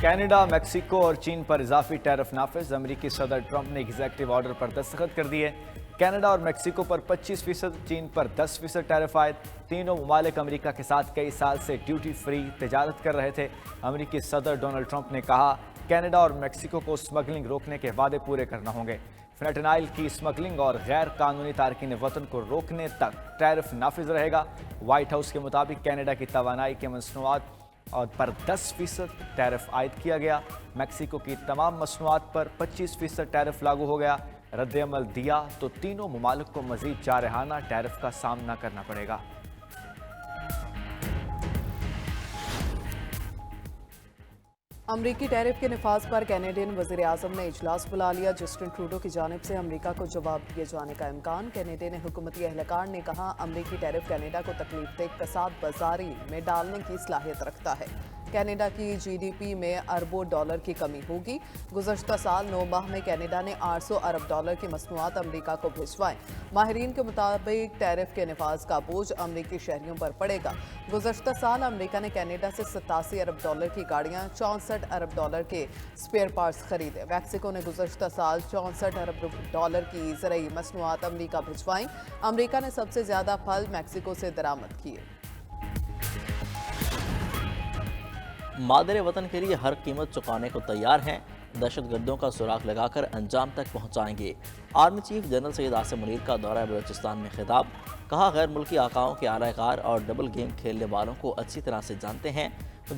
Canada, Mexico اور چین پر اضافی tariff نافذ۔ امریکی صدر ٹرمپ نے ایگزیکٹو آرڈر پر دستخط کر دیے۔ کینیڈا اور میکسیکو پر 25%، چین پر 10% ٹیرف عائد۔ تینوں ممالک امریکہ کے ساتھ کئی سال سے ڈیوٹی فری تجارت کر رہے تھے۔ امریکی صدر ڈونلڈ ٹرمپ نے کہا کینیڈا اور میکسیکو کو اسمگلنگ روکنے کے وعدے پورے کرنا ہوں گے۔ فینٹانائل کی اسمگلنگ اور غیر قانونی تارکین وطن کو روکنے تک ٹیرف نافذ رہے گا۔ وائٹ ہاؤس کے مطابق کینیڈا کی توانائی کے مصنوعات اور پر 10% ٹیرف عائد کیا گیا۔ میکسیکو کی تمام مصنوعات پر 25% ٹیرف لاگو ہو گیا۔ رد عمل دیا تو تینوں ممالک کو مزید جارحانہ ٹیرف کا سامنا کرنا پڑے گا۔ امریکی ٹیرف کے نفاذ پر کینیڈین وزیر اعظم نے اجلاس بلا لیا۔ جسٹن ٹروڈو کی جانب سے امریکہ کو جواب دیے جانے کا امکان۔ کینیڈین حکومتی اہلکار نے کہا امریکی ٹیرف کینیڈا کو تکلیف دہ کساد بازاری میں ڈالنے کی صلاحیت رکھتا ہے۔ کینیڈا کی جی ڈی پی میں اربوں ڈالر کی کمی ہوگی۔ گزشتہ سال 9 ماہ میں کینیڈا نے 800 ارب ڈالر کی مصنوعات امریکہ کو بھجوائیں۔ ماہرین کے مطابق ٹیرف کے نفاذ کا بوجھ امریکی شہریوں پر پڑے گا۔ گزشتہ سال امریکہ نے کینیڈا سے 87 ارب ڈالر کی گاڑیاں، 64 ارب ڈالر کے اسپیئر پارٹس خریدے۔ میکسیکو نے گزشتہ سال 64 ارب ڈالر کی زرعی مصنوعات امریکہ بھجوائیں۔ امریکہ نے سب سے زیادہ پھل میکسیکو سے درآمد کیے۔ مادر وطن کے لیے ہر قیمت چکانے کو تیار ہیں، دہشت گردوں کا سراغ لگا کر انجام تک پہنچائیں گے۔ Army chief general Syed Asim Munir کا دورہ بلوچستان میں خطاب۔ کہا غیر ملکی آقاؤں کے اعلی کار اور ڈبل گیم کھیلنے والوں کو اچھی طرح سے جانتے ہیں،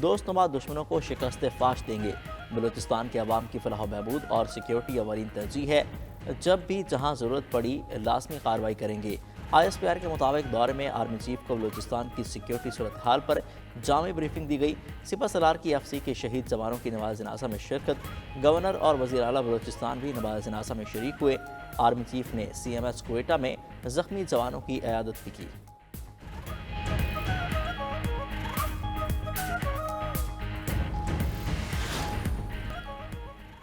دوست نما دشمنوں کو شکست فاش دیں گے۔ بلوچستان کے عوام کی فلاح و بہبود اور سیکیورٹی اولین ترجیح ہے، جب بھی جہاں ضرورت پڑی لازمی کارروائی کریں گے۔ آئی ایس پی آر کے مطابق دورے میں آرمی چیف کو بلوچستان کی سیکیورٹی صورتحال پر جامع بریفنگ دی گئی۔ سپہ سالار کی ایف سی کے شہید جوانوں کی نماز جنازہ میں شرکت۔ گورنر اور وزیر اعلیٰ بلوچستان بھی نماز جنازہ میں شریک ہوئے۔ آرمی چیف نے سی ایم ایچ کوئٹہ میں زخمی جوانوں کی عیادت بھی کی۔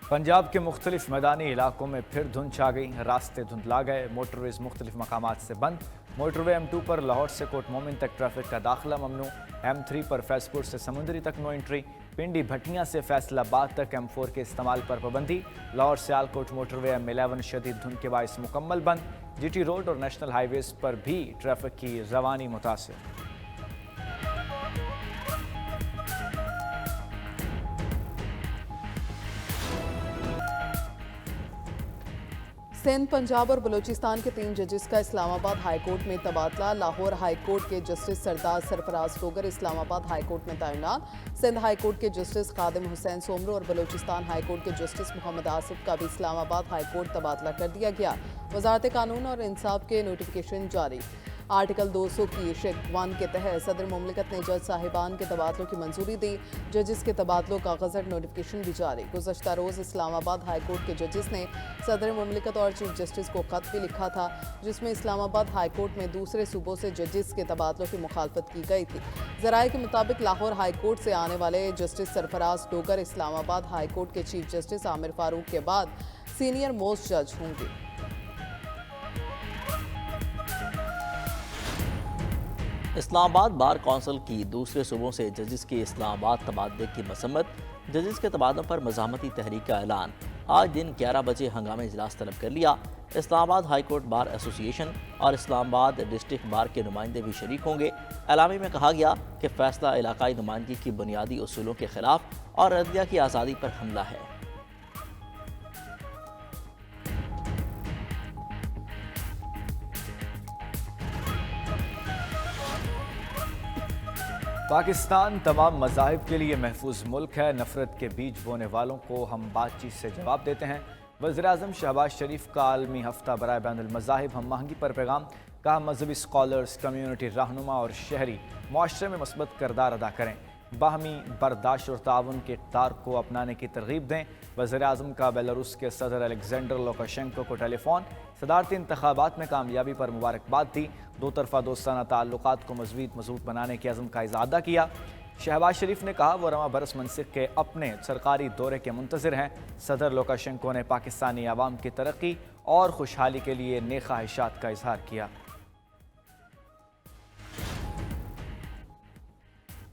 پنجاب کے مختلف میدانی علاقوں میں پھر دھند چھا گئی، راستے دھندلا گئے، موٹر ویز مختلف مقامات سے بند۔ موٹر وے M2 پر لاہور سے کوٹ مومن تک ٹریفک کا داخلہ ممنوع۔ M3 پر فیض پور سے سمندری تک نو انٹری۔ پنڈی بھٹیاں سے فیصل آباد تک M4 کے استعمال پر پابندی۔ لاہور سیالکوٹ موٹر وے M11 شدید دھند کے باعث مکمل بند۔ جی ٹی روڈ اور نیشنل ہائی ویز پر بھی ٹریفک کی روانی متاثر۔ سندھ، پنجاب اور بلوچستان کے 3 ججز کا اسلام آباد ہائی کورٹ میں تبادلہ۔ لاہور ہائی کورٹ کے جسٹس سردار سرفراز ڈوگر اسلام آباد ہائی کورٹ میں تعینات۔ سندھ ہائی کورٹ کے جسٹس خادم حسین سومرو اور بلوچستان ہائی کورٹ کے جسٹس محمد آصف کا بھی اسلام آباد ہائی کورٹ تبادلہ کر دیا گیا۔ وزارت قانون اور انصاف کے نوٹیفیکیشن جاری۔ آرٹیکل 200 کی شق 1 کے تحت صدر مملکت نے جج صاحبان کے تبادلوں کی منظوری دی۔ ججز کے تبادلوں کا گزٹ نوٹیفیکیشن بھی جاری۔ گزشتہ روز اسلام آباد ہائی کورٹ کے ججز نے صدر مملکت اور چیف جسٹس کو خط بھی لکھا تھا، جس میں اسلام آباد ہائی کورٹ میں دوسرے صوبوں سے ججز کے تبادلوں کی مخالفت کی گئی تھی۔ ذرائع کے مطابق لاہور ہائی کورٹ سے آنے والے جسٹس سرفراز ڈوگر اسلام آباد ہائی کورٹ کے چیف جسٹس عامر فاروق کے بعد سینئر موسٹ جج ہوں گے۔ اسلام آباد بار کونسل کی دوسرے صوبوں سے ججز کے اسلام آباد تبادلے کی مذمت۔ ججز کے تبادلوں پر مزاحمتی تحریک کا اعلان۔ آج دن 11 بجے ہنگامی اجلاس طلب کر لیا۔ اسلام آباد ہائی کورٹ بار ایسوسی ایشن اور اسلام آباد ڈسٹرکٹ بار کے نمائندے بھی شریک ہوں گے۔ اعلامیے میں کہا گیا کہ فیصلہ علاقائی نمائندگی کی بنیادی اصولوں کے خلاف اور عدلیہ کی آزادی پر حملہ ہے۔ پاکستان تمام مذاہب کے لیے محفوظ ملک ہے، نفرت کے بیج بونے والوں کو ہم بات چیت سے جواب دیتے ہیں۔ وزیر اعظم شہباز شریف کا عالمی ہفتہ برائے بین المذاہب ہم آہنگی پر پیغام۔ کہا مذہبی اسکالرز، کمیونٹی رہنما اور شہری معاشرے میں مثبت کردار ادا کریں، باہمی برداشت اور تعاون کے اقدار کو اپنانے کی ترغیب دیں۔ وزیر اعظم کا بیلاروس کے صدر الیگزینڈر لوکاشینکو کو ٹیلی فون۔ صدارتی انتخابات میں کامیابی پر مبارکباد دی۔ دو طرفہ دوستانہ تعلقات کو مضبوط بنانے کے عزم کا اظہار کیا۔ شہباز شریف نے کہا وہ رواں برس منسک کے اپنے سرکاری دورے کے منتظر ہیں۔ صدر لوکاشینکو نے پاکستانی عوام کی ترقی اور خوشحالی کے لیے نیک خواہشات کا اظہار کیا۔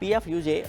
PFUJ